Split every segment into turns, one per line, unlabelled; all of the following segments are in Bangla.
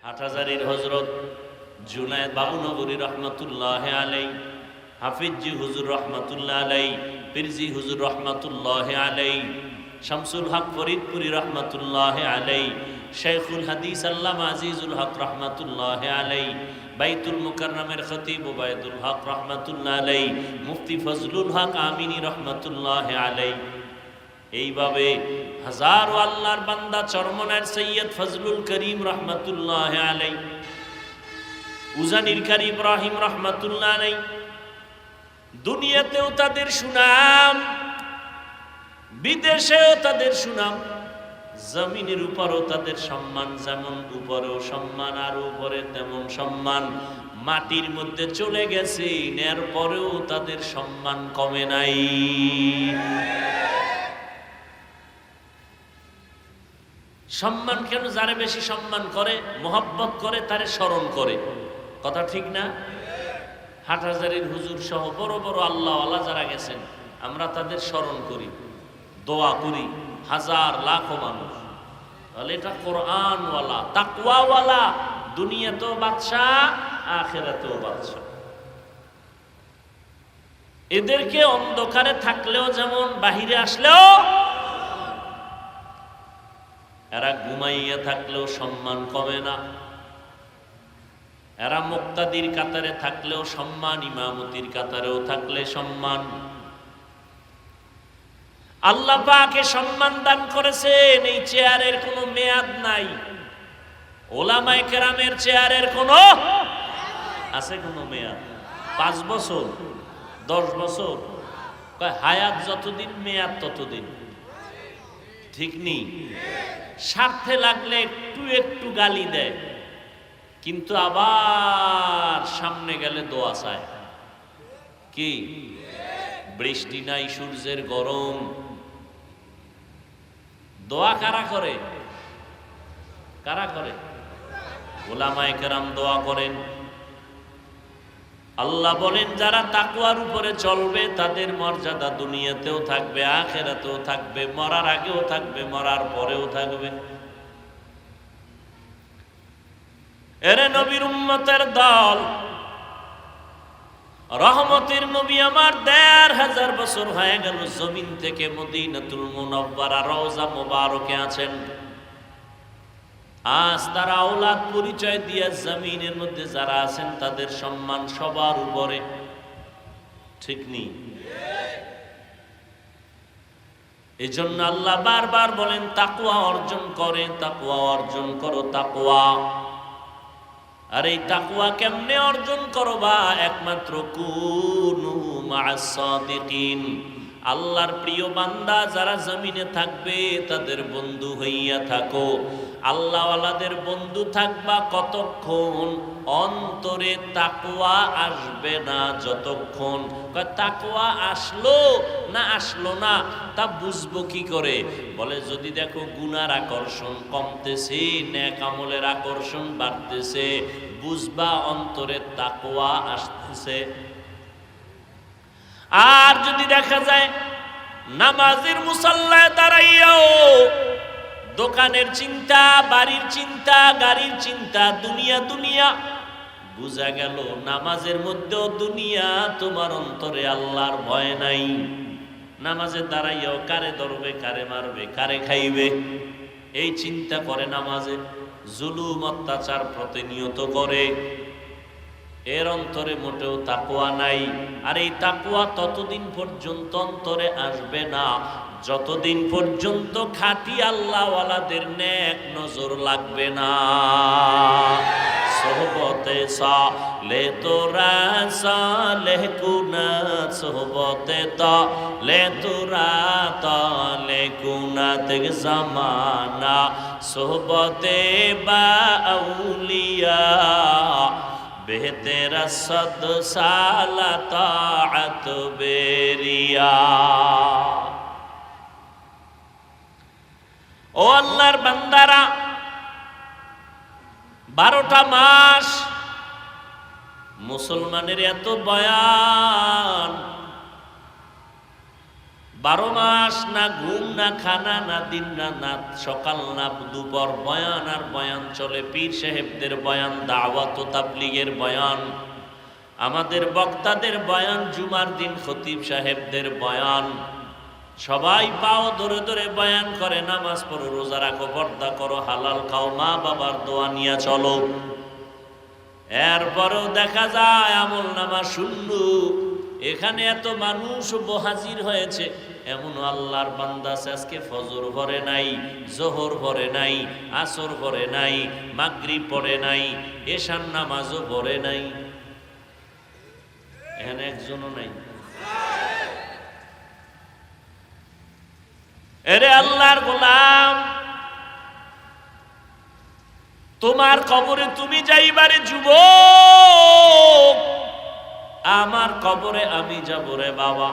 হাটহাজারীর হযরত জুনায়েদ বাবুনগরী রহমাতুল্লাহ আলাইহি, হাফিজি হুজুর রহমাতুল্লাহ আলাইহি, পিরজি হুজুর রহমাতুল্লাহ আলাইহি, শামসুল হক ফরিদপুরি রহমাতুল্লাহ আলাইহি, শাইখুল হাদিস আল্লামা আজিজুল হক রহমাতুল্লাহ আলাইহি, বাইতুল মুকাররমের খতিব ওবায়দুল হক রহমাতুল্লাহ আলাইহি, মুফতি ফজলুল হক আমিনী রহমাতুল্লাহ আলাইহি। এইভাবে হাজারো আল্লাহর বান্দা, চরমনের সৈয়দ ফজলুল করিম রহমাতুল্লাহ আলাইহি, উজানির কারি ইব্রাহিম রহমাতুল্লাহ আলাইহি, দুনিয়াতেও তাদের সুনাম, বিদেশেও তাদের সুনাম, জমিনের উপরও তাদের সম্মান, যেমন উপরেও সম্মান আর উপরে তেমন সম্মান। মাটির মধ্যে চলে গেছে, এরপরেও তাদের সম্মান কমে নাই। সম্মান কেন? যারে বেশি সম্মান করে, মোহাব্বত করে, তারে স্মরণ করে। কথা ঠিক না? হাটহাজারীর হুজুর সহ বড় বড় আল্লাহওয়ালা যারা গেছেন, আমরা তাদের স্মরণ করি, দোয়া করি, হাজার লাখো মানুষ। তাহলে এটা কোরআনওয়ালা, তাকওয়াওয়ালা, দুনিয়াতেও বাদশাহ, আখিরাতেও বাদশাহ। এদেরকে অন্ধকারে থাকলেও যেমন, বাহিরে আসলেও, এরা ঘুমাইয়া থাকলেও সম্মান কমে না। এরা মুক্তাদির কাতারে থাকলেও সম্মান, ইমামতির কাতারেও থাকলে সম্মান। আল্লাহ পাকে সম্মান দান করেছেন। এই চেয়ারের কোনো মেয়াদ নাই। ওলামায়ে কেরামের চেয়ারের কোনো আছে কোনো মেয়াদ? 5 বছর, 10 বছর, হায়াত যতদিন, মেয়াদ ততদিন। ঠিক নেই? স্বার্থে লাগলে একটু একটু গালি দেয়, কিন্তু আবার সামনে গেলে দোয়া চায়। কি? বৃষ্টি নাই, সূর্যের গরম, দোয়া কারা করে? কারা করে? ওলামায়ে কেরাম দোয়া করেন। আল্লাহ বলেন, যারা তাকওয়ার উপরে চলবে তাদের মর্যাদা দুনিয়াতেও থাকবে, আখিরাতেও থাকবে, মরার আগেও থাকবে, মরার পরেও থাকবে। এরে নবীর উম্মতের দল, রহমতের নবী আমার ১৫০০ বছর হয়ে গেল জমিন থেকে মদিনাতুল মুনাওয়ারা রওজা মোবারকে আছেন। আজ তারা আওলাদ পরিচয় দিয়ে জমিনের মধ্যে যারা আছেন তাদের সম্মান সবার উপরে। ঠিক নেই? এই জন্য আল্লাহ বারবার বলেন, তাকওয়া অর্জন করে, তাকওয়া অর্জন করো, তাকওয়া। আর এই তাকওয়া কেমনে অর্জন করবা? একমাত্র কুনু মা'আস সাদিকিন। আল্লাহর প্রিয় বান্দা যারা জমিনে থাকবে তাদের বন্ধু হইয়া থাকো। আল্লাহওয়ালাদের বন্ধু থাকবা কতক্ষণ? অন্তরে তাকওয়া আসবে না যতক্ষণ। তাকওয়া আসলো না আসলো না তা বুঝবো কি করে? বলে, যদি দেখো গুনার আকর্ষণ কমতেছে, নেক আমলের আকর্ষণ বাড়তেছে, বুঝবা অন্তরে তাকওয়া আসতেছে। আর যদি দেখা যায় নামাজের মুসাল্লায় দাঁড়াইয়াও দোকানের চিন্তা, বাড়ির চিন্তা, গাড়ির চিন্তা, দুনিয়া দুনিয়া, বুঝা গেল নামাজের মধ্যেও দুনিয়া, তোমার অন্তরে আল্লাহর ভয় নাই। নামাজে দাঁড়াইয়াও কারে ধরবে, কারে মারবে, কারে খাইবে, এই চিন্তা করে নামাজে। জুলুম অত্যাচার প্রতিনিয়ত করে, এর অন্তরে মোটেও তাকওয়া নাই। আর এই তাকওয়া ততদিন পর্যন্ত অন্তরে আসবে না যতদিন পর্যন্ত খাঁটি আল্লাহওয়ালাদের নেক নজর লাগবে না। সোহবতে সালে তোরা সালেহ কুনা, সোহবতে তালে তোরা তালে কুনা তেগ জামানা, সোহবতে বা আউলিয়া বেহতেরা সদ সালা তাআত বেরিয়া। ও আল্লাহর বান্দারা, 12টা মাস মুসলমানের এত বয়ান, 12 মাস না ঘুম না খানা না দিন না রাত, সকাল না দুপুর বয়ান আর বয়ান চলে। পীর সাহেবদের বয়ান, দাওয়াত ও তাবলীগের বয়ান, আমাদের বক্তাদের বয়ান, জুমার দিন খতিব সাহেবদের বয়ান। সবাই পাও ধরে ধরে বয়ান করে, নামাজ পড়ো, রোজা রাখো, পর্দা করো, হালাল খাও, মা বাবার দোয়া নিয়ে চলো। এরপরেও দেখা যায় আমল নামা শূন্য। এখানে এত মানুষ হাজির হয়েছে, এমন আল্লাহর বান্দা আছে আজকে ফজর পড়ে নাই, জোহর পড়ে নাই, আসর পড়ে নাই, মাগরিব পড়ে নাই, এশার নামাজও পড়ে নাই। এখানে একজনও নাই। এরে আল্লাহর গোলাম, তোমার কবরে তুমি যাইবারে যুবক, আমার কবরে আমি যাব রে বাবা।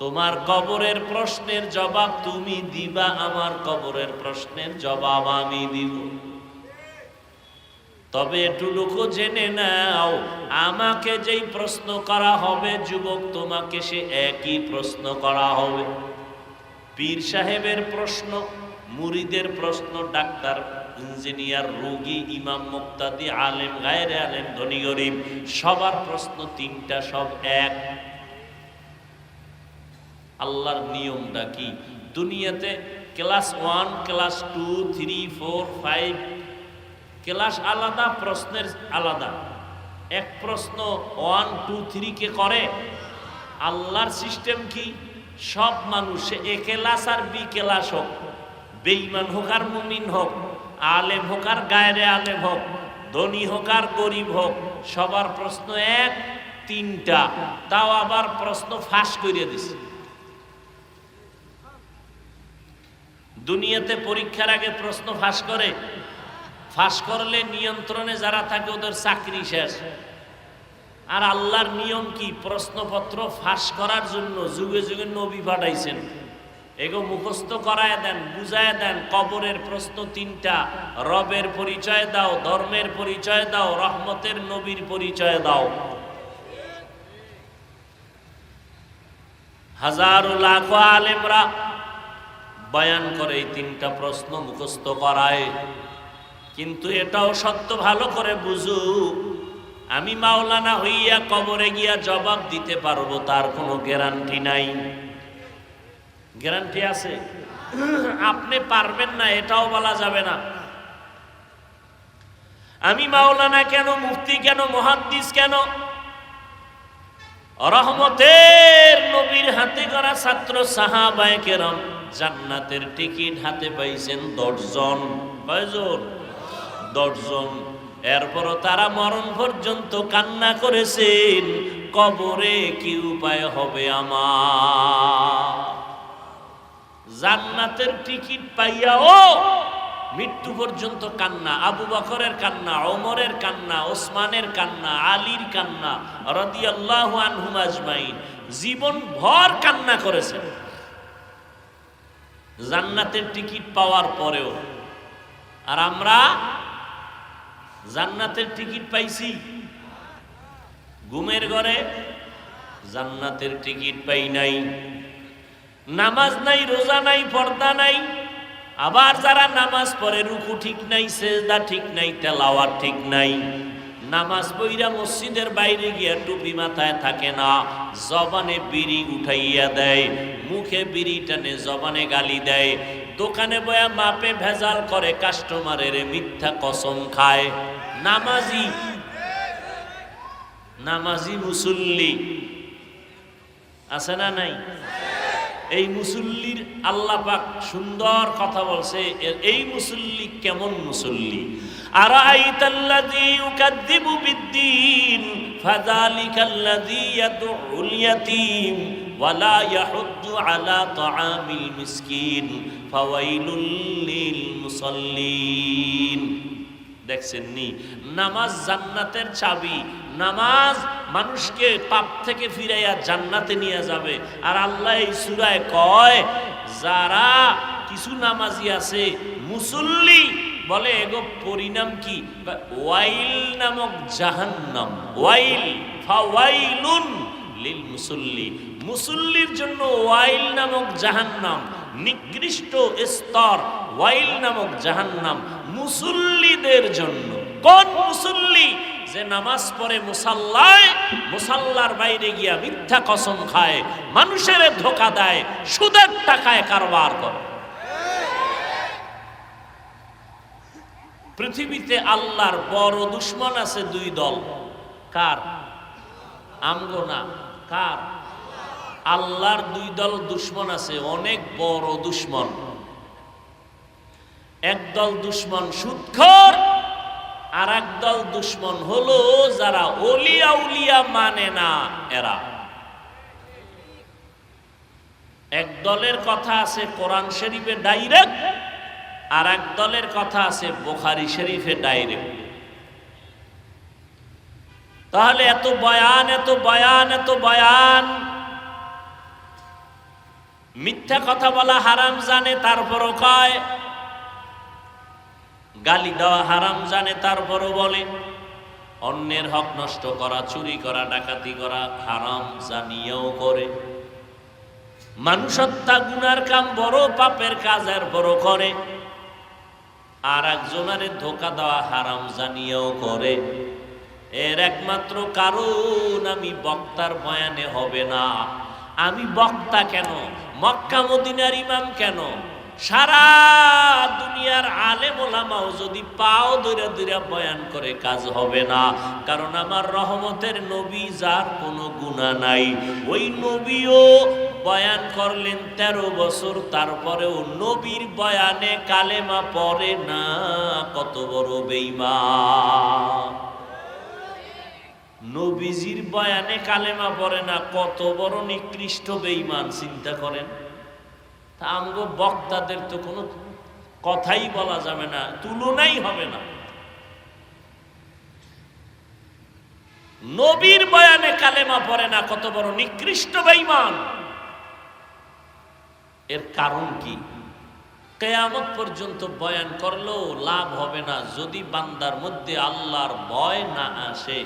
তোমার কবরের প্রশ্নের জবাব তুমি দিবা, আমার কবরের প্রশ্নের জবাব আমি দিব। তবে এটুকু জেনে নাও, আমাকে যেই প্রশ্ন করা হবে যুবক, তোমাকে সে একই প্রশ্ন করা হবে। পীর সাহেবের প্রশ্ন, মুরিদের প্রশ্ন, ডাক্তার, ইঞ্জিনিয়ার, রোগী, ইমাম, মুক্তাদি, আলেম, গায়রে আলেম, ধনী গরিব, সবার প্রশ্ন তিনটা, সব এক। আল্লাহর নিয়মটা কি? দুনিয়াতে ক্লাস 1, ক্লাস 2, 3, 4, 5 ক্লাস আলাদা, প্রশ্নের আলাদা। এক প্রশ্ন 1, 2, 3 কে করে। আল্লাহর সিস্টেম কি? সব মানুষ, এ ক্লাস আর বি ক্লাস হোক, বেঈমান হোক আর মুমিন হোক, আলেম হোক আর গায়রে আলেম হোক, ধনী হোক আর গরিব হোক, সবার প্রশ্ন এক, তিনটা। তাও আবার প্রশ্ন ফাঁস করিয়ে দিছে। দুনিয়াতে পরীক্ষার আগে প্রশ্ন ফাঁস করে, ফাঁস করলে নিয়ন্ত্রণে যারা থাকে ওদের চাকরি শেষ। আর আল্লাহর নিয়ম কি? প্রশ্নপত্র ফাঁস করার জন্য যুগে যুগে নবী পাঠাইছেন। এগো মুখস্থ করায় দেন, বুঝায় দেন। কবরের প্রশ্ন তিনটা, রবের পরিচয় দাও, ধর্মের পরিচয় দাও, রহমতের নবীর পরিচয় দাও। হাজারো লাখো আলেমরা বয়ান করে এই তিনটা প্রশ্ন মুখস্থ করায়। কিন্তু এটাও সত্য, ভালো করে বুঝু, আমি মাওলানা হইয়া কবরে গিয়া জবাব দিতে পারবো তার কোনো গ্যারান্টি নাই। গ্যারান্টি আছে? আপনি পারবেন না এটাও বলা যাবে না। আমি মাওলানা কেন, মুফতি কেন, মুহাদ্দিস কেন? রহমতের নবীর হাতে গড়া ছাত্র সাহাবায়ে কেরাম জান্নাতের টিকিট হাতে পাইছেন 10 জন। কয়জন? 10 জন। এরপরও তারা মরণ পর্যন্ত কান্না করেছেন, কবরে কি উপায় হবে আমার? জান্নাতের টিকিট পাইয়াও মৃত্যু পর্যন্ত কান্না। আবু বকরের কান্না, ওমরের কান্না, ওসমানের কান্না, আলীর কান্না রাদিয়াল্লাহু আনহুম আজমাইন, জীবন ভর কান্না করেছেন জান্নাতের টিকিট পাওয়ার পরেও। আর আমরা জান্নাতের টিকিট পাইছি, ঘুমের ঘরে জান্নাতের টিকিট পাই নাই। নামাজ নাই, রোজা নাই, পর্দা নাই। আবার যারা নামাজ পড়ে রুকু ঠিক নাই, সেজদা ঠিক নাই, তেলাওয়াত ঠিক নাই। নামাজ পড়িয়া মসজিদের বাইরে গিয়া টুপি মাথায় থাকে না, জবানে বিড়ি উঠাইয়া দেয়, মুখে বিড়ি টানে, জবানে গালি দেয়, দোকানে বয়া মাপে ভেজাল করে, কাস্টমারের মিথ্যা কসম খায়। নামাজি, নামাজি মুসল্লি আছে না নাই? এই মুসল্লির আল্লাহ পাক সুন্দর কথা বলছে। এই মুসল্লি কেমন মুসল্লি? আরাআইতাল্লাযী ইউকাযযিবু বিদ্দীন ফাযালিকাল্লাযী ইয়াদউল ইয়াতীম ওয়া লা ইয়াহুদ্দু আলা তাআমিল মিসকিন ফাওয়াইলুল লিল মুসাল্লিন। দেখছেন নি? নামাজ জান্নাতের চাবি। নামাজ মানুষকে পাপ থেকে ফিরাইয়া জান্নাতে নিয়ে যাবে। আর আল্লাহ এই সূরায় কয়, যারা কিছু নামাজি আছে মুসল্লি, বলে এগো পরিণাম কি? ওয়াইল নামক জাহান্নাম। ওয়াইল, ফাওয়াইলুন লিল মুসল্লি, মুসল্লির জন্য ওয়াইল নামক জাহান্নাম, নিকৃষ্ট স্তর ওয়াইল নামক জাহান্নাম মুসল্লিদের জন্য। কোন মুসল্লি? যে নামাজ পড়ে মুসাল্লায়, মুসাল্লার বাইরে গিয়া মিথ্যা কসম খায়, মানুষের ধোঁকা দেয়, সুদের টাকায় কারবার করে। পৃথিবীতে আল্লাহর বড় দুশ্মন আছে দুই দল। কার? আমগো না, কার? আল্লাহর দুই দল দুশ্মন আছে, অনেক বড় দুশ্মন। একদল দুশ্মন সুদখোর, আর একদল দুশ্মন হলো যারা ওলিয়া উলিয়া মানে না এরা। এক দলের কথা আছে কোরআন শরীফে ডাইরেক্ট, আর এক দলের কথা আছে বুখারী শরীফে ডাইরেক্ট। তাহলে এত বয়ান, এত বয়ান, এত বয়ান, মিথ্যা কথা বলা হারাম জানে তারপরও কয়, গালি দেওয়া হারাম জানে তারপরও বলে, অন্যের হক নষ্ট করা, চুরি করা, ডাকাতি করা হারাম জানিয়েও করে, মানুষ হত্যা গুনার কাম বড় পাপের কাজ এরপরও করে, আর একজনের ধোঁকা দেওয়া হারাম জানিয়েও করে। এর একমাত্র কারণ আমি বক্তার বয়ানে হবে না। আমি বক্তা কেন? মক্কা মদিনার ইমাম কেন? সারা দুনিয়ার আলেম ওলামাও যদি পাও ধরে ধরে বয়ান করে কাজ হবে না। কারণ আমার রহমতের নবী যার কোনো গুনাহ নাই, ওই নবীও বয়ান করলেন 13 বছর, তারপরেও নবীর বয়ানে কালেমা পড়ে না। কত বড় বেঈমান! নবীজির বয়ানে কালেমা পড়ে না, কত বড় নিকৃষ্ট বেঈমান! চিন্তা করেন। আমগো বক্তাদের তো কোনো কথাই বলা যাবে না, তুলনাই হবে না। নবীর বয়ানে কালেমা পড়ে না, কত বড় নিকৃষ্ট বেঈমান! এর কারণ কি? কিয়ামত পর্যন্ত বয়ান করলেও লাভ হবে না যদি বান্দার মধ্যে আল্লাহর ভয় না আসে।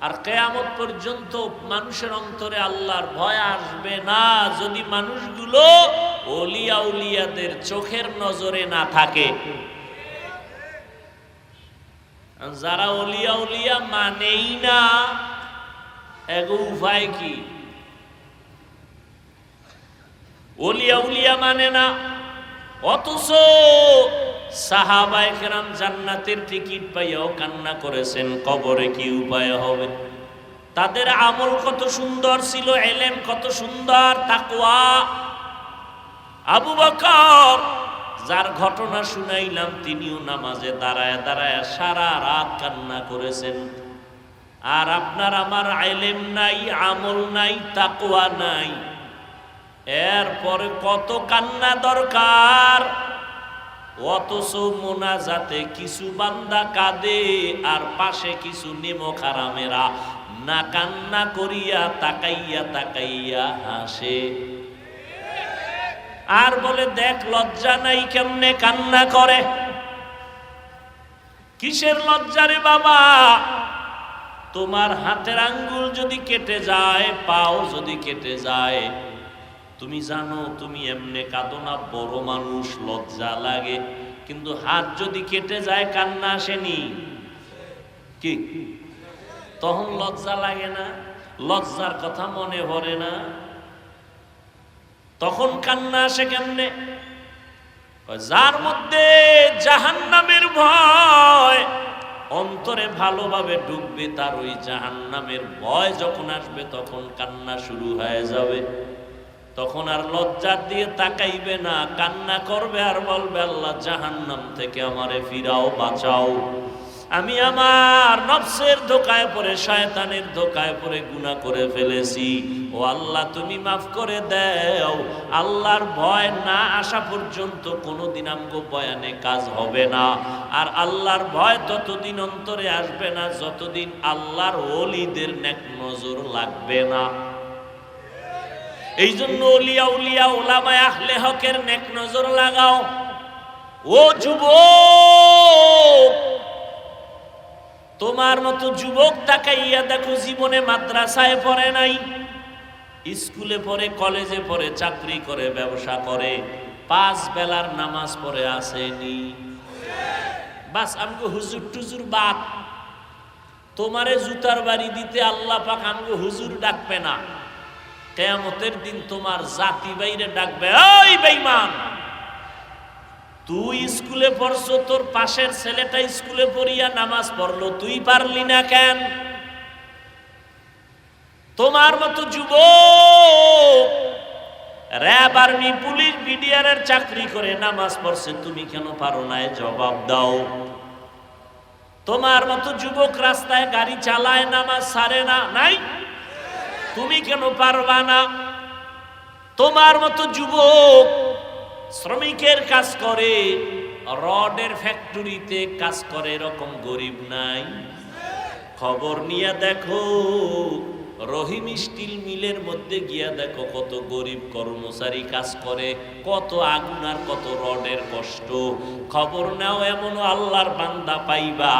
আর কিয়ামত পর্যন্ত মানুষের অন্তরে আল্লাহর ভয় আসবে না যদি মানুষগুলো ওলিয়া উলিয়াদের চোখের নজরে না থাকে। যারা ওলিয়া উলিয়া মানেই না, এগো উপায় কি? ওলিয়া উলিয়া মানে না, অথচ সাহাবায়ে কেরাম জান্নাতের টিকিট পাইয়াও কান্না করেছেন, কবরে কি উপায় হবে? তাদের আমল কত সুন্দর ছিল, ইলম কত সুন্দর, তাকওয়া। আবু বকর, যার ঘটনা শুনাইলাম, তিনিও নামাজে দাঁড়ায় দাঁড়ায় সারা রাত কান্না করেছেন। আর আপনার আমার ইলম নাই, আমল নাই, তাকওয়া নাই, এরপরে কত কান্না দরকার। অথচ মোনাজাতে কিছু বান্দা কাঁদে, আর পাশে কিছু নেমক হারামেরা না কান্না করিয়া তাকাইয়া তাকাইয়া হাসে, আর বলে দেখ লজ্জা নাই কেমনে কান্না করে। কিসের লজ্জা রে বাবা? তোমার হাতের আঙ্গুল যদি কেটে যায়, পাও যদি কেটে যায়, তুমি জানো তুমি এমনে কাঁদো না, বড় মানুষ, লজ্জা লাগে। কিন্তু হাত যদি কেটে যায় কান্না আসেনি কি? তখন লজ্জা লাগে না? লজ্জার কথা মনে পড়ে না? তখন কান্না আসে কেমনে? যার মধ্যে জাহান্নামের ভয় অন্তরে ভালোভাবে ঢুকবে, তার ওই জাহান্নামের ভয় যখন আসবে তখন কান্না শুরু হয়ে যাবে। তখন আর লজ্জার দিয়ে তাকাইবে না, কান্না করবে আর বলবে আল্লাহ জাহান্নাম থেকে আমারে ফিরাও, বাঁচাও। আমি আমার নফসের ধোকায় পড়ে, শয়তানের ধোকায় পড়ে গুনাহ করে ফেলেছি, ও আল্লাহ তুমি মাফ করে দাও। আল্লাহর ভয় না আসা পর্যন্ত কোনোদিন আমগো বয়ানে কাজ হবে না। আর আল্লাহর ভয় ততদিন অন্তরে আসবে না যতদিন আল্লাহর ওলিদের নেক নজর লাগবে না। এই জন্য ওলিয়া উলিয়া ওলামায়ে আহলে হকের নেক নজর লাগাও। ও যুবক, তোমার তোমার মতো যুবক তাকাইয়া দেখো জীবনে মাদ্রাসায় পড়ে নাই, স্কুলে পড়ে, কলেজে পড়ে, চাকরি করে, ব্যবসা করে, 5 বেলার নামাজ পড়ে আসেনি। বাস আমগো হুজুর টুজুর বাদ, তোমারে জুতার বাড়ি দিতে আল্লাহ পাক আমগো হুজুর ডাকবে না। কিয়ামতের দিন তোমার জাতি বাইরে ডাকবে, ওই বেঈমান, তুই স্কুলে পড়ছো, তোর পাশের ছেলেটা স্কুলে পড়িয়া নামাজ পড়লো, তুই পারলি না কেন? তোমার মতো যুবক র‍্যাব, আর্মি, পুলিশ, বিডিআরের চাকরি করে নামাজ পড়ছে, তুমি কেন পারো না? জবাব দাও। তোমার মতো যুবক রাস্তায় গাড়ি চালায়, নামাজ ছাড়ে না, নাই, তুমি কেন পারবা না? তোমার মতো যুবক শ্রমিকের কাজ করে, রডের ফ্যাক্টরিতে কাজ করে, এরকম গরিব নাই? খবর নিয়ে দেখো, রহিম স্টিল মিলের মধ্যে গিয়া দেখো কত গরিব কর্মচারী কাজ করে, কত আগুন আর কত রডের কষ্ট। খবর নাও, এমন আল্লাহর বান্দা পাইবা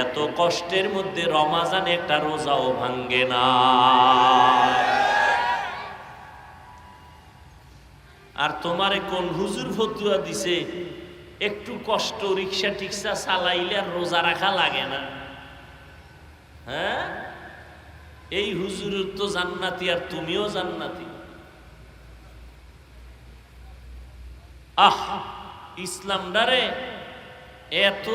এত কষ্টের মধ্যে রমাজানে একটা রোজাও ভাঙ্গে না। আর তোমারে কোন হুজুর ফতুয়া দিছে একটু কষ্ট রিক্সা টিক্সা চালাইলে আর রোজা রাখা লাগে না? হ্যাঁ, এই হুজুরের তো জান্নাতি আর তুমিও জান্নাতি। ইসলামটারে এত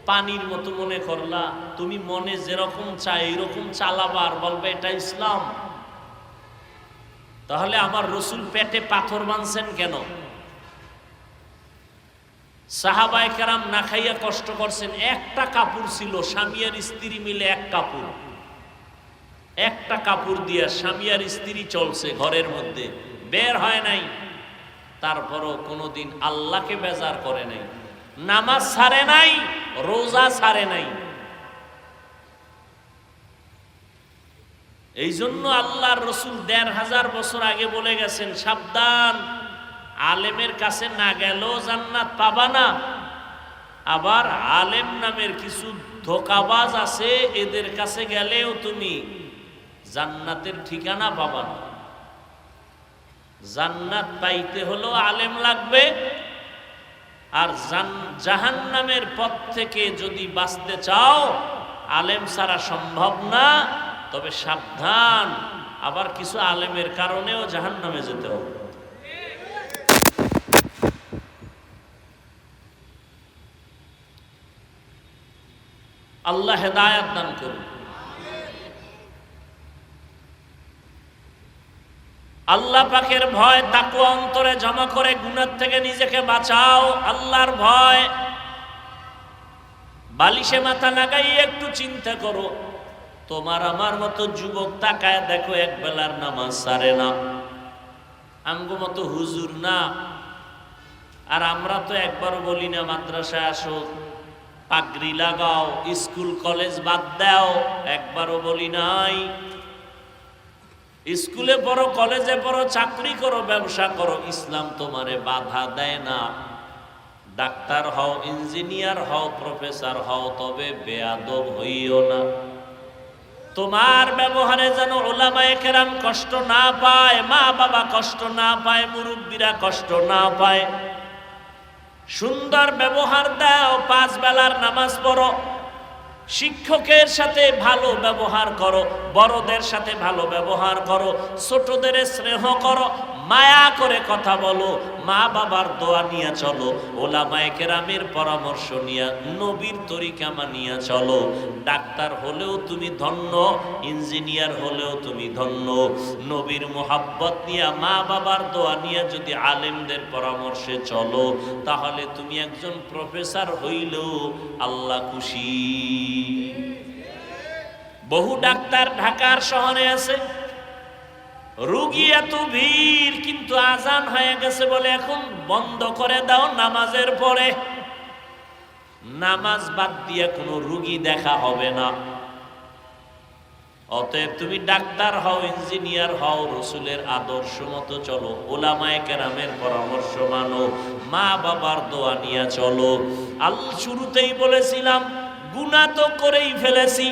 পানির মতো মনে করলা, তুমি মনে যেরকম চাই এরকম চালাবা আর বলবে এটা ইসলাম। তাহলে আমার রসুল পেটে পাথর বাঁধছেন কেন? সাহাবায়ে কেরাম না খাইয়া কষ্ট করছেন, একটা কাপড় ছিল, স্বামী আর স্ত্রী মিলে এক কাপড়, একটা কাপড় দিয়া স্বামী আর স্ত্রী চলছে ঘরের মধ্যে, বের হয় নাই। তারপরও কোনোদিন আল্লাহকে বেজার করে নাই, নামাজ ছাড়ে নাই, রোজা ছাড়ে নাই। এই জন্য আল্লাহর রসুল ১৫০০ বছর আগে বলে গেছেন, সাবধান, আলেমের কাছে না গেলেও জান্নাত পাবা না, আবার আলেম নামের কিছু ধোঁকাবাজ আছে, এদের কাছে গেলেও তুমি জান্নাতের ঠিকানা পাবা না। জান্নাত পাইতে হলো আলেম লাগবে, আর জাহান্নামের পথ থেকে যদি বাঁচতে চাও আলেম ছাড়া সম্ভব না। তবে সাবধান, আবার কিছু আলেমের কারণেও জাহান্নামে যেতে হবে। আল্লাহ হেদায়েত দান করুন। আল্লাহ পাকের ভয় তাকওয়া অন্তরে জমা করে গুনাহ থেকে নিজেকে বাঁচাও। আল্লাহর ভয়, বালিশে মাথা লাগাই একটু চিন্তা করো, তোমার আমার মতো যুবক তাকায় দেখো এক বেলার নামাজ ছাড়ে না, আমগো মতো হুজুর না। আর আমরা তো একবারও বলি না মাদ্রাসায় আসো, পাগড়ি লাগাও, স্কুল কলেজ বাদ দাও, একবারও বলি নাই। স্কুলে পড়ো, কলেজে পড়ো, চাকরি করো, ব্যবসা করো, ইসলাম তোমারে বাধা দেয় না। ডাক্তার হও, ইঞ্জিনিয়ার হও, প্রফেসর হও, তবে বেয়াদব হইও না। তোমার ব্যবহারে যেন উলামায়ে কেরাম কষ্ট না পায়, মা বাবা কষ্ট না পায়, মুরব্বীরা কষ্ট না পায়। সুন্দর ব্যবহার দাও, 5 বেলার নামাজ পড়ো, শিক্ষকের সাথে ভালো ব্যবহার করো, বড়দের সাথে ভালো ব্যবহার করো, ছোটদের স্নেহ করো, মায়া করে কথা বলো, মা বাবার দোয়া নিয়ে চলো, ওলামায়ে কেরামের পরামর্শ নিয়ে, নবীর তরিকা মানিয়া চলো। ডাক্তার হলেও তুমি ধন্য, ইঞ্জিনিয়ার হলেও তুমি ধন্য। নবীর মোহাব্বত নিয়ে, মা বাবার দোয়া নিয়ে যদি আলেমদের পরামর্শে চলো, তাহলে তুমি একজন প্রফেসর হইলেও আল্লাহ খুশি। বহু ডাক্তার ঢাকার শহরে আছে, রোগী এত ভিড়, কিন্তু আজান হয়ে গেছে বলে এখন বন্ধ করে দাও নামাজের পরে। নামাজ বাদ দিয়ে কোনো রোগী দেখা হবে না। অতএব তুমি ডাক্তার হও, ইঞ্জিনিয়ার হও, রসুলের আদর্শ মতো চলো, ওলামায়ে কেরামের পরামর্শ মানো, মা বাবার দোয়া নিয়ে চলো। শুরুতেই বলেছিলাম গুনাহ তো করেই ফেলেছি,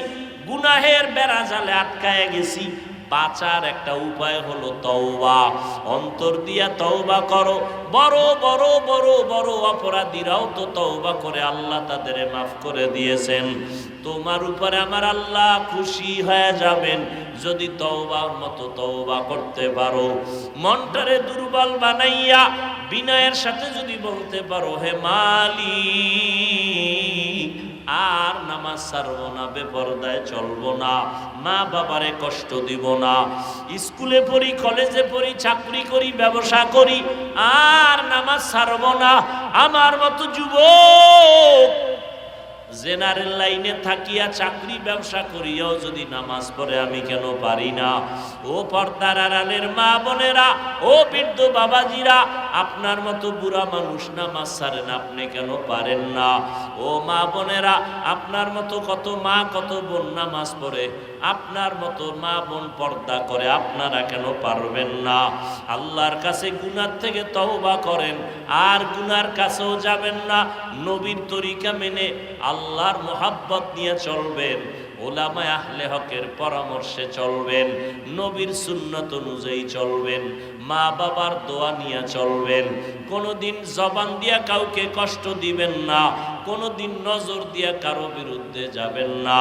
গুনাহের বেড়াজালে আটকায় গেছি, বাঁচার একটা উপায় হলো তওবা। অন্তর দিয়া তওবা করো। বড় বড় বড় বড় অপরাধীরাও তো তওবা করে আল্লাহ তাদের মাফ করে দিয়েছেন। তোমার উপরে আমার আল্লাহ খুশি হয়ে যাবেন যদি তওবার মতো তওবা করতে পারো। মনটারে দুর্বল বানাইয়া বিনয়ের সাথে যদি বলতে পারো, হে মালিক, আর নামাজ ছাড়বো না, বেপরদায় চলবো না, মা বাবারে কষ্ট দিব না, স্কুলে পড়ি, কলেজে পড়ি, চাকরি করি, ব্যবসা করি, আর নামাজ ছাড়বো না। আমার মতো যুবক জেনারেল লাইনে থাকিয়া চাকরি ব্যবসা করিয়াও যদি নামাজ পড়ে আমি কেন পারি না? ও পর্দার আড়ালের মা বোনেরা, ও বৃদ্ধ বাবাজিরা, আপনার মতো বুড়া মানুষ নামাজ ছাড়েন, আপনি কেন পারেন না? ও মা বোনেরা, আপনার মতো কত মা কত বোন নামাজ পড়ে, আপনার মতো মা বোন পর্দা করে, আপনারা কেন পারবেন না? আল্লাহর কাছে গুনার থেকে তওবা করেন, আর গুনার কাছেও যাবেন না। নবীর তরিকা মেনে আল্লাহর মোহাব্বত নিয়ে চলবেন, ওলামায়ে আহলে হকের পরামর্শে চলবেন, নবীর সুন্নত অনুযায়ী চলবেন, মা বাবার দোয়া নিয়ে চলবেন। কোনোদিন জবান দিয়া কাউকে কষ্ট দিবেন না, কোনোদিন নজর দিয়া কারো বিরুদ্ধে যাবেন না।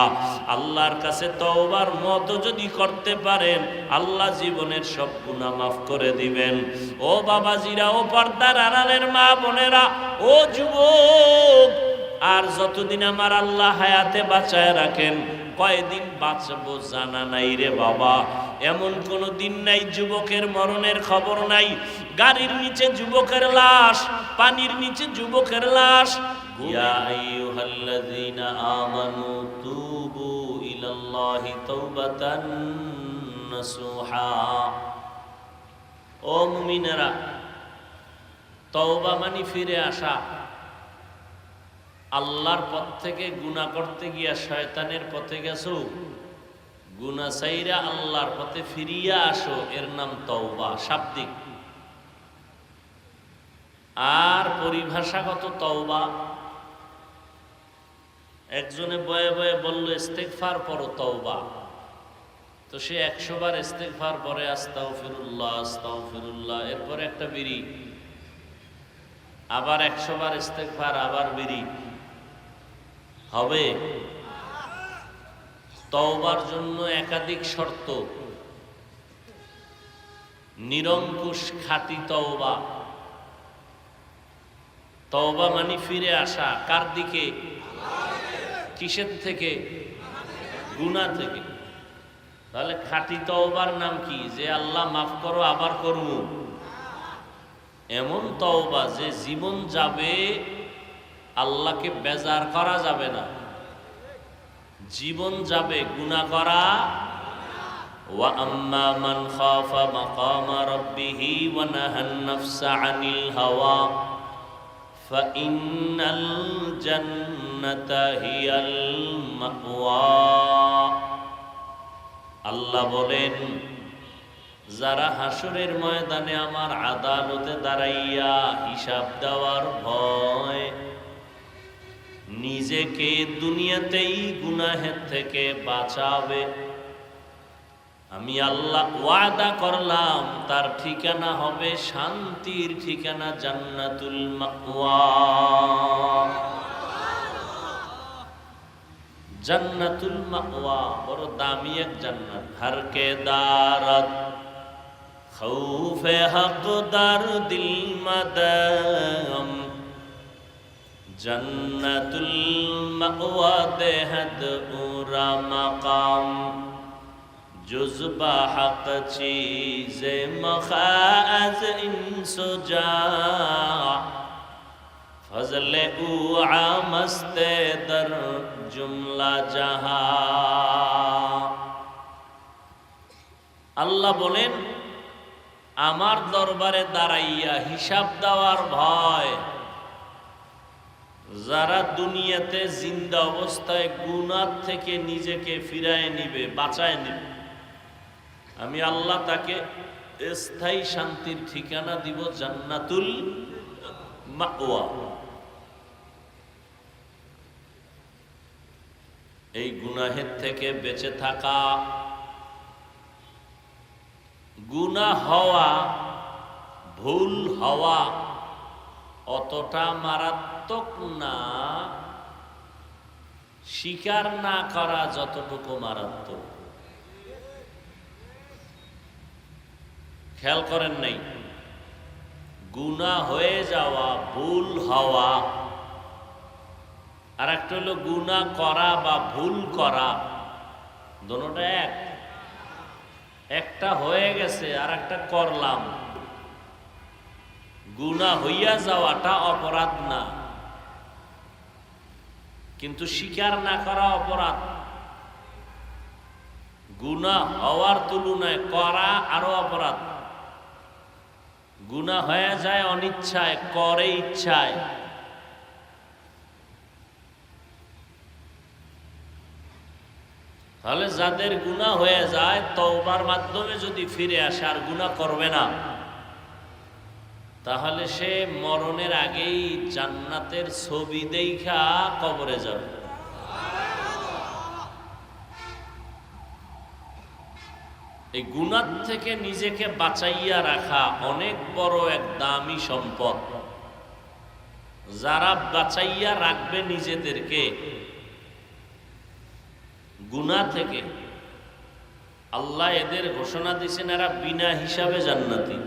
আল্লাহর কাছে তওবার মতো যদি করতে পারেন, আল্লাহ জীবনের সব গুনাহ মাফ করে দিবেন। ও বাবাজিরা, ও পর্দার আড়ালের মা বোনেরা, ও যুবক, আর যতদিন আমার আল্লাহ হায়াতে বাঁচায় রাখেন, কয়দিন বাঁচবো জানা নাই রে বাবা। এমন কোনো দিন নাই যুবকের মরণের খবর নাই। গাড়ির নিচে যুবকের লাশ, পানির নিচে যুবকের লাশ। ইয়া আইয়ুহাল্লাযীনা আমানু তুবু ইলাল্লাহি তাওবাতান নাসুহা। ও মুমিনেরা, তওবা মানে ফিরে আসা। আল্লাহর পথ থেকে গুনাহ করতে গিয়া শয়তানের পথে গেছো, গুনাহ ছাইরা আল্লাহর পথে ফিরিয়া আসো, এর নাম তওবা শাব্দিক। আর পরিভাষাগত তওবা, একজনে বয়ে বয়ে বলল ইস্তেগফার পড়ো তওবা, তো সে 100 বার ইস্তেগফার পরে আস্তাগফিরুল্লাহ আস্তাগফিরুল্লাহ, এরপর একটা বিড়ি, আবার 100 বার ইস্তেগফার, আবার বিড়ি। হবে? তওবার জন্য একাধিক শর্ত। নিরঙ্কুশ খাঁটি তওবা। তওবা মানে ফিরে আসা। কার দিকে? কিসের থেকে? গুনাহ থেকে। তাহলে খাঁটি তওবার নাম কি? যে আল্লাহ মাফ করো আবার করব, এমন তওবা যে জীবন যাবে আল্লাহকে বেজার করা যাবে না, জীবন যাবে গুনাহ করা। ওয়া আম্মা মান খাফা মাকামা রাব্বিহি ওয়া নাহান নাফসা আনিল হাওয়া ফাইন্নাল জান্নাতা হিয়াল মাওয়া। আল্লাহ বলেন, যারা হাসরের ময়দানে আমার আদালতে দাঁড়াইয়া হিসাব দেওয়ার ভয় নিজেকে দুনিয়াতেই গুনাহের থেকে বাঁচাবে, আমি আল্লাহ ওয়াদা করলাম তার ঠিকানা হবে শান্তির ঠিকানা, জান্নাতুল মাওয়া। জান্নাতুল মাওয়া বড় দামি এক জান্নাত। হারকে দারত খৌফে হক দার দিল মাদাম, জান্নাতুল মাওয়া দেহদ উরা মাকাম, জুজবা হক চীজে মখাজ ইনসুজা, ফজলে উ আমস্তে দর জুমলা জাহা। আল্লাহ বলেন, আমার দরবারে দাঁড়াইয়া হিসাব দেওয়ার ভয় যারা দুনিয়াতে জিন্দা অবস্থায় গুনাহ থেকে নিজেকে ফিরায় নিবে, বাঁচায় নিবে, আমি আল্লাহ তাকে স্থায়ী শান্তির ঠিকানা দিব, জান্নাতুল মাওয়া। এই গুনাহের থেকে বেঁচে থাকা, গুনাহ হওয়া, ভুল হওয়া অতটা মারাত্মক না, স্বীকার না করা যতটুকু মারাত্মক। খেয়াল করেন নাই? গুনাহ হয়ে যাওয়া, ভুল হওয়া, আর একটা হলো গুনাহ করা বা ভুল করা, দুটোটা এক। একটা হয়ে গেছে আর একটা করলাম। গুনাহ হইয়া যাওয়াটা অপরাধ না, কিন্তু স্বীকার না করা অপরাধ। গুনাহ হওয়ার তুলনায় করা আরো অপরাধ। গুনাহ হয়ে যায় অনিচ্ছায়, করে ইচ্ছায়। তাহলে যাদের গুনাহ হয়ে যায় তওবার মাধ্যমে যদি ফিরে আসে আর গুনাহ করবে না, তাহলে সে মরণের আগেই জান্নাতের ছবি দেখা কবরে যাবে। এই গুনাহ থেকে নিজেকে বাঁচাইয়া রাখা অনেক বড় এক দামি সম্পদ। যারা বাঁচাইয়া রাখবে নিজেদেরকে গুনাহ থেকে, আল্লাহ এদের ঘোষণা দিয়েছেন এরা বিনা হিসাবে জান্নাতি।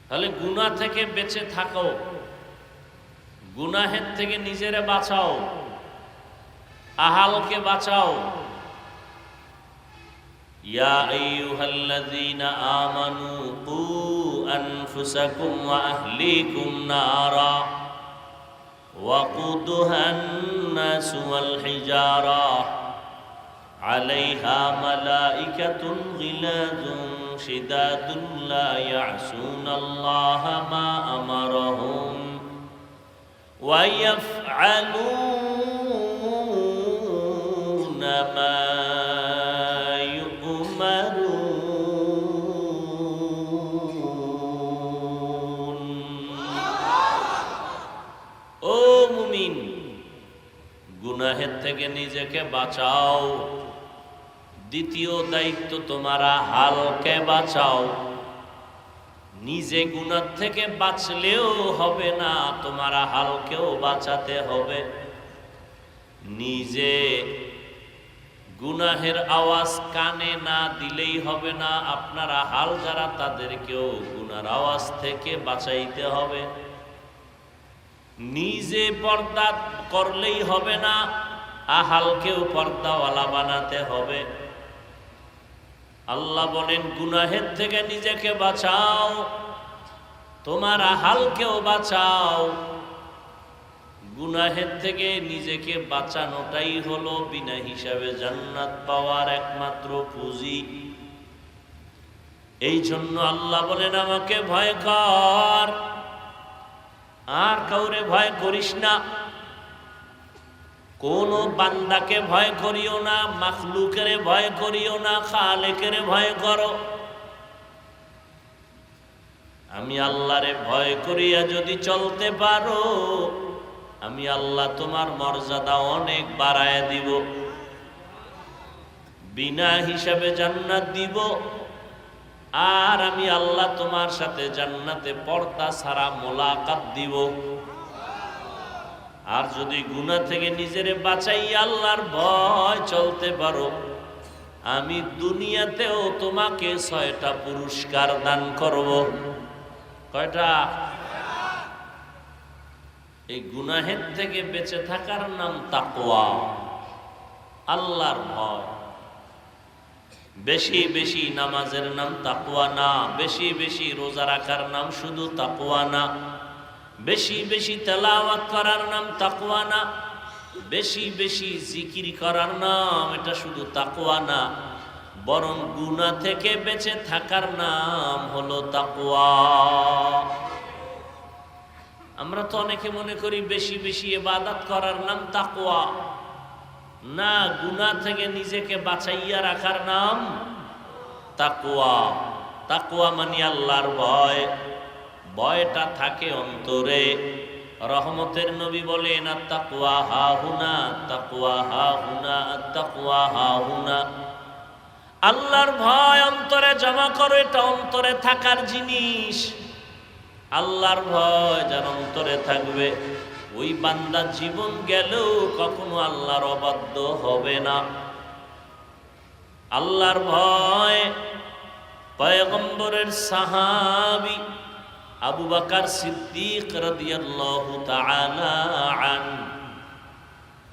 তাহলে গুনাহ থেকে বেঁচে থাকো, গুনাহের থেকে নিজেরে বাঁচাও, আহালকে বাঁচাও। ইয়া আইয়ুহাল্লাযীনা আমানু কু আনফুসাকুম ওয়া আহলিকুম নারা وقودها الناس والحجارة عليها ملائكة غلاظ شداد لا يعصون الله ما أمرهم ويفعلون ما গুনাহের থেকে নিজেকে বাঁচাও। দ্বিতীয় দায়িত্ব, তোমারা হালকে বাঁচাও। নিজে গুনাহ থেকে বাঁচলেও হবে না, তোমারা হালকেও বাঁচাতে হবে। নিজে গুনাহের আওয়াজ কানে না দিলেই হবে না, আপনারা হাল যারা তাদেরকেও গুনার আওয়াজ থেকে বাঁচাইতে হবে। নিজে পর্দা করলেই হবে না, আহালকেও পর্দাওয়ালা বানাতে হবে। আল্লাহ বলেন গুনাহের থেকে নিজেকে বাঁচাও, তোমার আহালকেও বাঁচাও। গুনাহের থেকে নিজেকে বাঁচানোটাই হলো বিনা হিসাবে জান্নাত পাওয়ার একমাত্র পুঁজি। এই জন্য আল্লাহ বলেন আমাকে ভয় কর, আর কাউরে ভয় করিস না। কোন বান্দাকে ভয় করিও না, মাখলুকের ভয় করিও না, খালেকের ভয় করো। আমি আল্লাহরে ভয় করিয়া যদি চলতে পারো, আমি আল্লাহ তোমার মর্যাদা অনেক বাড়ায় দিব, বিনা হিসাবে জান্নাত দিব। আর আমি আল্লাহ তোমার সাথে জান্নাতে পর্দা ছাড়া মোলাকাত দিব। আর যদি গুনাহ থেকে নিজেরে বাঁচাই আল্লাহর ভয় চলতে পারো, আমি দুনিয়াতেও তোমাকে 6টা পুরস্কার দান করব। কয়টা? এই গুনাহের থেকে বেঁচে থাকার নাম তাকওয়া, আল্লাহর ভয়। বেশি বেশি নামাজের নাম তাকওয়া না, বেশি বেশি রোজা রাখার নাম শুধু তাকওয়া না, বেশি বেশি তেলাওয়াত করার নাম তাকওয়া না, বেশি বেশি জিকির করার নাম এটা শুধু তাকওয়া না, বরং গুনাহ থেকে বেঁচে থাকার নাম হলো তাকওয়া। আমরা তো অনেকে মনে করি বেশি বেশি ইবাদত করার নাম তাকওয়া, না, গুনাহ থেকে নিজেকে বাঁচাইয়া রাখার নাম তাকওয়া। তাকওয়া মানে আল্লাহর ভয়। ভয়টা থাকে অন্তরে, রহমতের নবী বলেন আত-তাকওয়া হাহুনা, তাকওয়া হাহুনা, আত-তাকওয়া হাহুনা। আল্লাহর ভয় অন্তরে জমা করো, এটা অন্তরে থাকার জিনিস। আল্লাহর ভয় যার অন্তরে থাকবে, ওই বান্দা জীবন গেলেও কখনো আল্লাহর অবাধ্য হবে না। আল্লাহর ভয় পয়গম্বরের সাহাবী আবু বকর সিদ্দিক রাদিয়াল্লাহু তাআলা আনহু,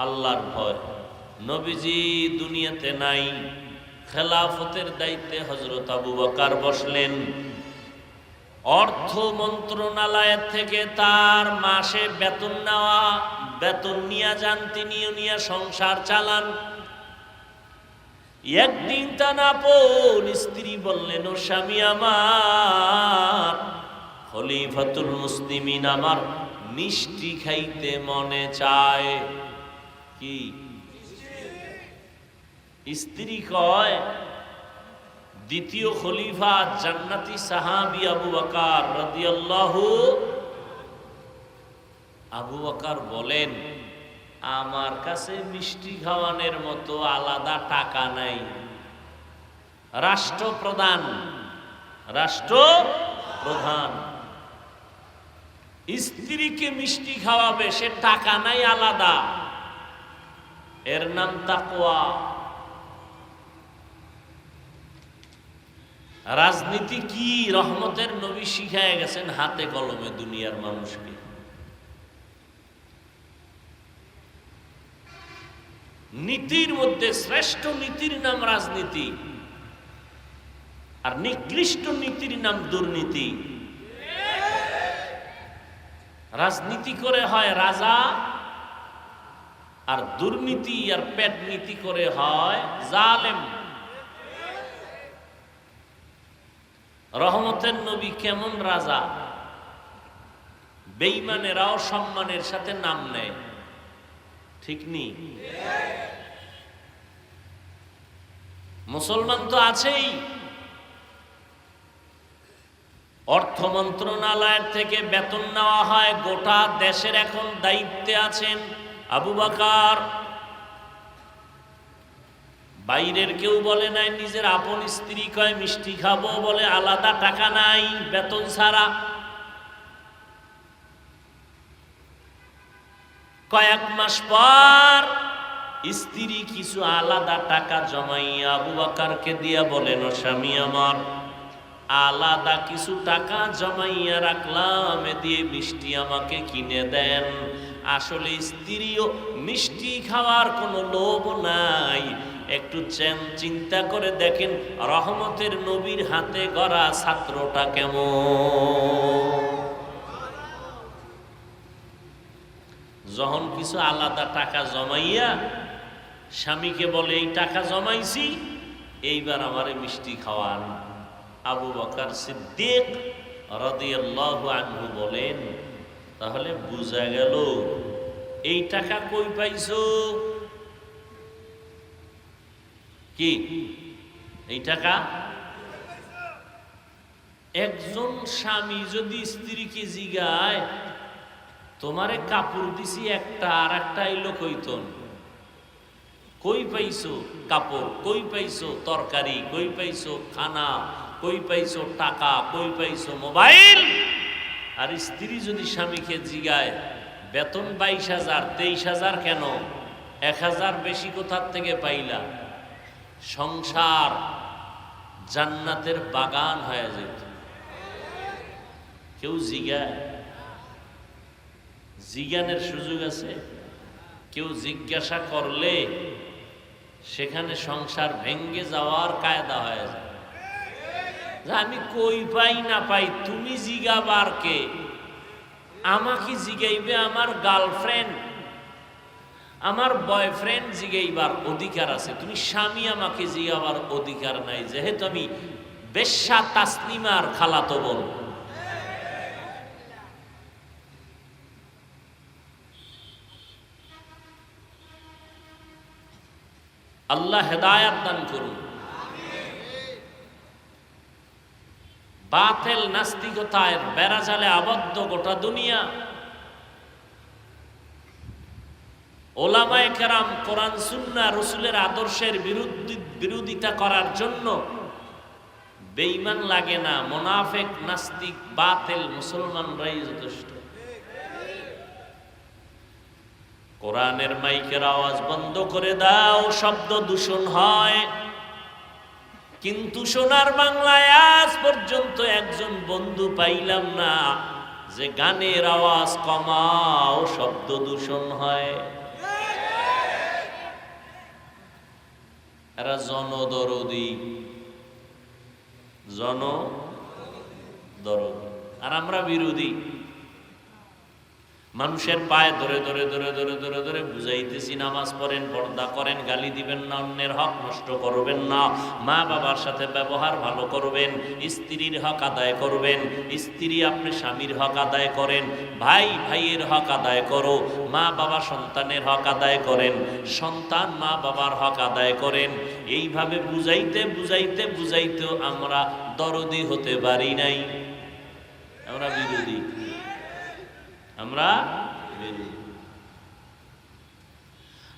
আল্লাহর ভয়। নবীজি দুনিয়াতে নাই, খেলাফতের দায়িত্বে হযরত আবু বকর বসলেন। অর্থ মন্ত্রণালয় থেকে তার মাসে বেতন নেওয়া, বেতন নিয়ে যান, তিনিও নিয়ে সংসার চালান। একদিন তার আপন স্ত্রী বললেন, ও স্বামী আমার, খলিফাতুল মুসলিমিন, আমার মিষ্টি খাইতে মনে চায়। কি স্ত্রী কয়? দ্বিতীয় খলিফা জান্নাতি সাহাবী আবু বকর রাদিয়াল্লাহু। আবু বকর বলেন, আমার কাছে মিষ্টি খাওয়ানোর মতো আলাদা টাকা নাই। রাষ্ট্রপ্রধান, রাষ্ট্রপ্রধান স্ত্রীকে মিষ্টি খাওয়াবে, সে টাকা নাই আলাদা। এর নাম তাকওয়া। রাজনীতি কি? রহমতের নবী শিখায় গেছেন হাতে কলমে দুনিয়ার মানুষকে। নীতির মধ্যে শ্রেষ্ঠ নীতির নাম রাজনীতি, আর নিকৃষ্ট নীতির নাম দুর্নীতি। রাজনীতি করে হয় রাজা, আর দুর্নীতি আর পেট নীতি করে হয় জালেম। রহমতের নবী কেমন রাজা? বেঈমানেরাও সম্মানের সাথে নাম নেয়, ঠিক নি? মুসলমান তো আছেই। অর্থ মন্ত্রণালয়ের থেকে বেতন নেওয়া হয়, গোটা দেশের এখন দায়িত্বে আছেন আবু বকর। বাইরের কেউ বলে নাই, নিজের আপন স্ত্রী কয় মিষ্টি খাবো, বলে আলাদা টাকা নাই, বেতন ছাড়া। কয়েক মাস পর স্ত্রী কিছু আলাদা টাকা জমাইয়া আবু বকরকে দিয়া বলেন, ও স্বামী আমার, আলাদা কিছু টাকা জমাইয়া রাখলাম, এ দিয়ে মিষ্টি আমাকে কিনে দেন। আসলে স্ত্রীও মিষ্টি খাওয়ার কোনো লোভ নাই। একটু চিন্তা করে দেখেন রহমতের নবীর হাতে গড়া ছাত্রটা কেমন। যখন কিছু আলাদা টাকা জমাইয়া স্বামীকে বলে, এই টাকা জমাইছি, এইবার আমারে মিষ্টি খাওয়ান। আবু বকর সিদ্দিক রাদিয়াল্লাহু আনহু বলেন, তাহলে বুঝা গেল এই টাকা কই পাইছো? কি এই টাকা? একজন স্বামী যদি স্ত্রীকে জিগায়, তোমারে কাপড় দিছি একটা, আর একটা এলো কইতন, কই পাইছো কাপড়, কই পাইছো তরকারি, কই পাইছো খানা, কই পাইছো টাকা, কই পাইছো মোবাইল? আর স্ত্রী যদি স্বামীকে জিগায়, বেতন 22,000, 23,000 কেন, 1,000 বেশি কোথার থেকে পাইলা? সংসার জান্নাতের বাগান হয়ে যেত। কেউ জিগায়? জিজ্ঞানের সুযোগ আছে? কেউ জিজ্ঞাসা করলে সেখানে সংসার ভেঙ্গে যাওয়ার কায়দা হয়ে যায়। আমি কই পাই না পাই, তুমি জিগাবার কে? আমাকে জিগাইবে আমার গার্লফ্রেন্ড, আমার বয়ফ্রেন্ড জিগাইবার অধিকার আছে। তুমি স্বামী, আমাকে জিগাবার অধিকার নাই, যেহেতু আমি বেশ্যা তাসলিমার খালাতো বোন। আল্লাহ হেদায়াত দান করুন। বাতিল নাস্তিকতায় বেড়াজালে আবদ্ধ গোটা দুনিয়া। ওলামায়ে কেরাম কোরআন সুন্নাহ রাসূলের আদর্শের বিরোধিতা করার জন্য বেঈমান লাগে না, মুনাফিক নাস্তিক বাতিল মুসলমানরাই যথেষ্ট। কোরআনের মাইকের আওয়াজ বন্ধ করে দাও, শব্দ দূষণ হয়। কিন্তু সোনার বাংলায় আজ পর্যন্ত একজন বন্ধু পাইলাম না যে গানের আওয়াজ কমাও, শব্দ দূষণ হয়। এরা জনদরদি, আর আমরা বিরোধী। মানুষের পায়ে ধরে ধরে ধরে ধরে ধরে ধরে বুঝাইতেছি, নামাজ পড়েন, পর্দা করেন, গালি দিবেন না, অন্যের হক নষ্ট করবেন না, মা বাবার সাথে ব্যবহার ভালো করবেন, স্ত্রীর হক আদায় করবেন, স্ত্রী আপনি স্বামীর হক আদায় করেন, ভাই ভাইয়ের হক আদায় করো, মা বাবা সন্তানের হক আদায় করেন, সন্তান মা বাবার হক আদায় করেন। এইভাবে বুঝাইতে বুঝাইতে বুঝাইতেও আমরা দরদি হতে পারি নাই, আমরা বিরোধী।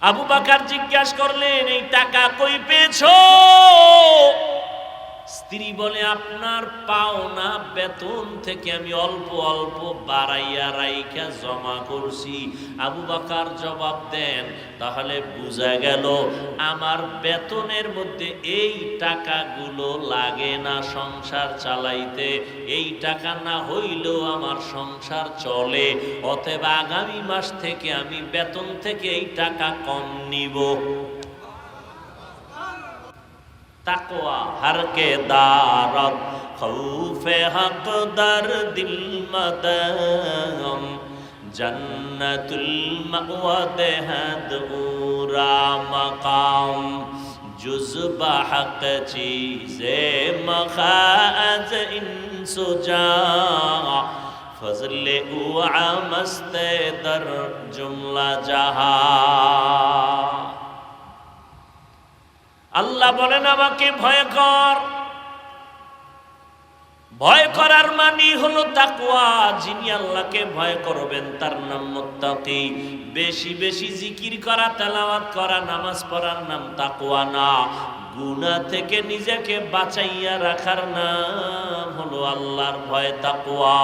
আবু বকর জিজ্ঞাসা করলেন, এই টাকা কই পেয়েছো? স্ত্রী বলে, আপনার পাওনা বেতন থেকে আমি অল্প অল্প বাড়াইয়া রাইখা জমা করছি। আবু বকর জবাব দেন, তাহলে বোঝা গেল আমার বেতনের মধ্যে এই টাকাগুলো লাগে না সংসার চালাইতে, এই টাকা না হইলেও আমার সংসার চলে, অতএব আগামী মাস থেকে আমি বেতন থেকে এই টাকা কম নিব। তাকওয়া हर के दारत खौफे हक दर दिल मदम जन्नतुल मअवा देहद उरा मकाम जुज़्बा हक चीज़े मखाज इंसुजा फजले उआ मस्ते दर जुमला जहा। আল্লাহ বলেন, আমাকে ভয় কর। ভয় করার মানে হলো তাকওয়া। যিনি আল্লাহকে ভয় করবেন তার নাম মুত্তাকি। বেশি বেশি জিকির করা, তেলাওয়াত করা, নামাজ পড়ার নাম তাকওয়া না। গুনাহ থেকে নিজেকে বাঁচাইয়া রাখার নাম হলো আল্লাহর ভয়, তাকওয়া।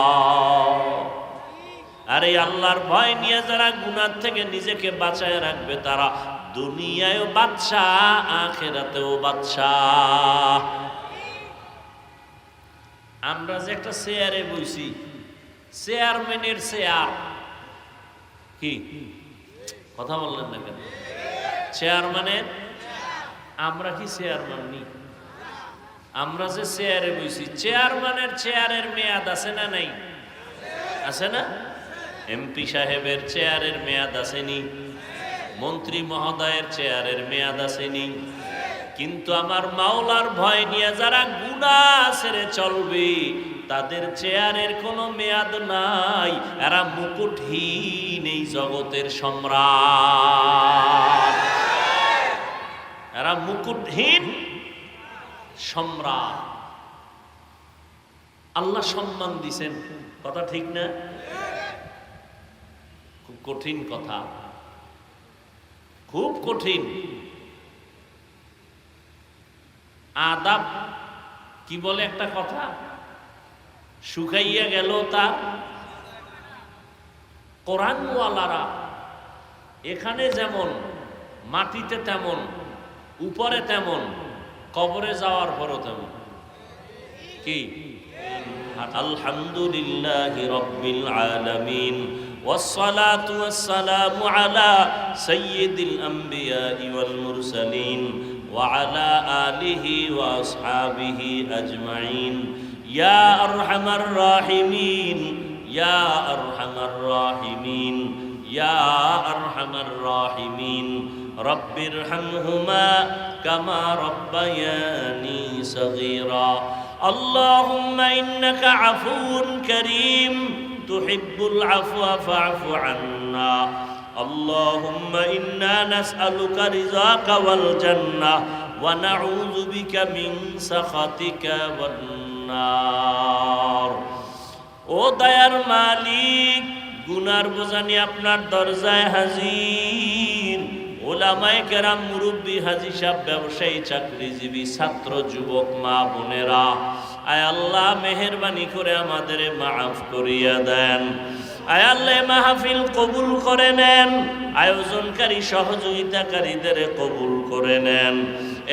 আর এই আল্লাহর ভয় নিয়ে যারা গুনাহ থেকে নিজেকে বাঁচায় রাখবে, তারা দুনিয়ায়ও বাদশাহ, আখিরাতেও বাদশাহ। আমরা যে একটা চেয়ারে বইছি, চেয়ারম্যানের চেয়ার, কি কথা বললেন না কেন? চেয়ারম্যানের, আমরা কি চেয়ারম্যান নি? আমরা যে চেয়ারে বইছি, চেয়ারম্যানের চেয়ারের মেয়াদ আছে না নাই? আছে না? এমপি সাহেবের চেয়ারের মেয়াদ আসেনি, মন্ত্রী মহোদয়ের চেয়ারের মেয়াদ আসেনি। কিন্তু আমার মাওলার ভয় নিয়ে যারা গুনাহ ছেড়ে চলবে, তাদের চেয়ারের কোনো মেয়াদ নাই। এরা মুকুটহীন এই জগতের সম্রাট, এরা মুকুটহীন সম্রাট। আল্লাহ সম্মান দিছেন, কথা ঠিক না? খুব কঠিন কথা, খুব কঠিন। আদাব কি বলে একটা কথা, শুকাইয়া গেল তার। কোরআনওয়ালারা এখানে যেমন, মাটিতে তেমন, উপরে তেমন, কবরে যাওয়ার পরও তেমন। কি? আলহামদুলিল্লাহি রাব্বিল আলামিন والصلاة والسلام على سيد الأنبياء والمرسلين وعلى آله وأصحابه أجمعين يا أرحم الراحمين يا أرحم الراحمين يا أرحم الراحمين رب ارحمهما كما ربياني صغيرا اللهم إنك عفو كريم تحب العفو فاعف عنا اللهم إنا نسألك رضاك والجنة ونعوذ بك من سخطك والنار ও দয়ার মালিক, গুনার বোঝা নিয়ে আপনার দরজায় হাজির। ওলামায়ে কেরাম, মুরব্বী, হাজী সাহেব, ব্যবসায়ী, চাকরিজীবী, ছাত্র, যুবক, মা বোনেরা, আয় আল্লাহ মেহেরবানি করে আমাদের মাফ করিয়া দেন। আয় আল্লাহ মাহফিল কবুল করে নেন, আয়োজনকারী সহযোগিতাকারীদের কবুল করে নেন,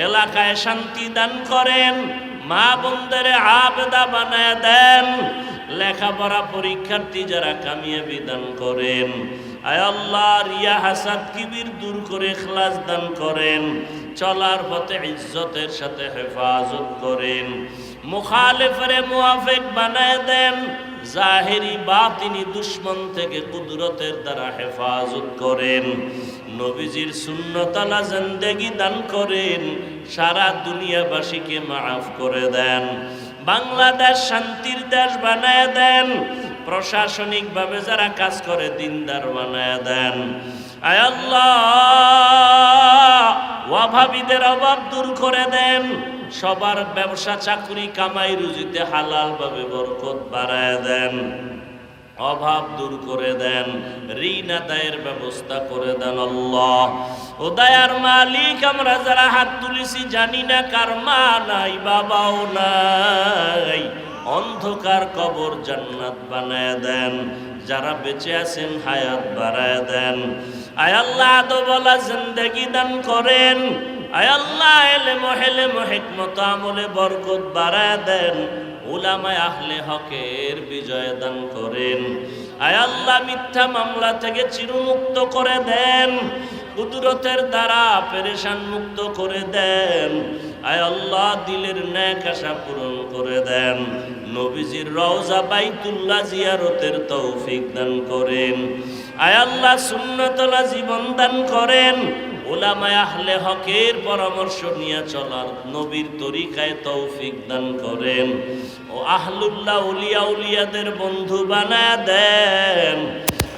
এলাকায় শান্তি দান করেন, মা বোনদের আবেদা বানায় দেন, লেখাপড়া পরীক্ষার্থী যারা কামিয়াবি দান করেন। আয় আল্লাহ রিয়া হাসাদ কিবির দূর করে ইখলাস দান করেন, চলার পথে ইজ্জতের সাথে হেফাজত করেন, মুখালিফের মুওয়াফিক বানায় দেন, জাহেরি বাতিনি দুশ্মন থেকে কুদরতের দ্বারা হেফাজত করেন, নবীজির সুন্নতালা জিন্দেগি দান করেন, সারা দুনিয়াবাসীকে মাফ করে দেন, বাংলাদেশ শান্তির দেশ বানায় দেন, প্রশাসনিকভাবে যারা কাজ করে দিনদার বানায় দেন। আয় আল্লাহ অভাবীদের অভাব দূর করে দেন, সবার ব্যবসা চাকরি কামাই রুজিতে হালাল ভাবে বরকত বাড়ায় দেন, অভাব দূর করে দেন, ঋণ আদায়ের ব্যবস্থা করে দেন। আল্লাহ ও দয়ার মালিক, আমরা যারা হাত তুলেছি জানি না কার মা নাই, বাবাও নাই, অন্ধকার কবর জান্নাত বানায় দেন, যারা বেঁচে আছেন হায়াত বাড়ায় দেন। আয় আল্লাহ আদবলা জিন্দেগি দান করেন, আয় আল্লাহ এলেম হিকমত আমলে বরকত বাড়ায় দেন, উলামায়ে আহলে হকের বিজয় দান করেন। আয় আল্লাহ মিথ্যা মামলা থেকে চিরমুক্ত করে দেন, কুদরতের দ্বারা পেরেশান মুক্ত করে দেন। আয় আল্লাহ দিলের নেক আশা পূরণ করে দেন, নবীজির রওজা বাইতুল্লাহ জিয়ারতের তৌফিক দান করেন। আয় আল্লাহ সুন্নতলা জীবন দান করেন, উলামায়ে আহলে হকের পরামর্শ নিয়ে চলার নবীর তরিকায় তৌফিক দান করেন, ও আহলুল্লাহ উলিয়া উলিয়াদের বন্ধু বানায় দেন,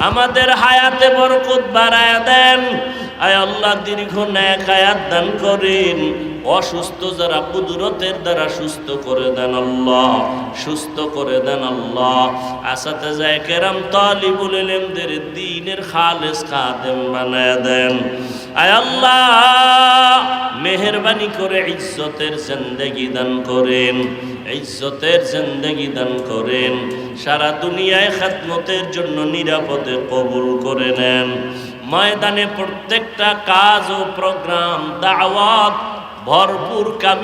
আমাদের হায়াতে বরকত বাড়ায় দেন। আয় আল্লাহ দীর্ঘ নেক হায়াত দান করেন, অসুস্থ যারা কুদরতের দ্বারা সুস্থ করে দেন আল্লাহ, সুস্থ করে দেন আল্লাহ। আসাতেজায়ে কেরাম তালিবুল ইলমদের দ্বীনের খালেস খাদেম বানায় দেন। আয় আল্লাহ মেহেরবানি করে ইজ্জতের জিন্দেগি দান করেন, ইজ্জতের জিন্দেগি দান করেন, সারা দুনিয়ায় খিদমতের জন্য নিরাপদে কবুল করে নেন। ময়দানে প্রত্যেকটা কাজ ও প্রোগ্রাম দাওয়াত ভরপুর কামি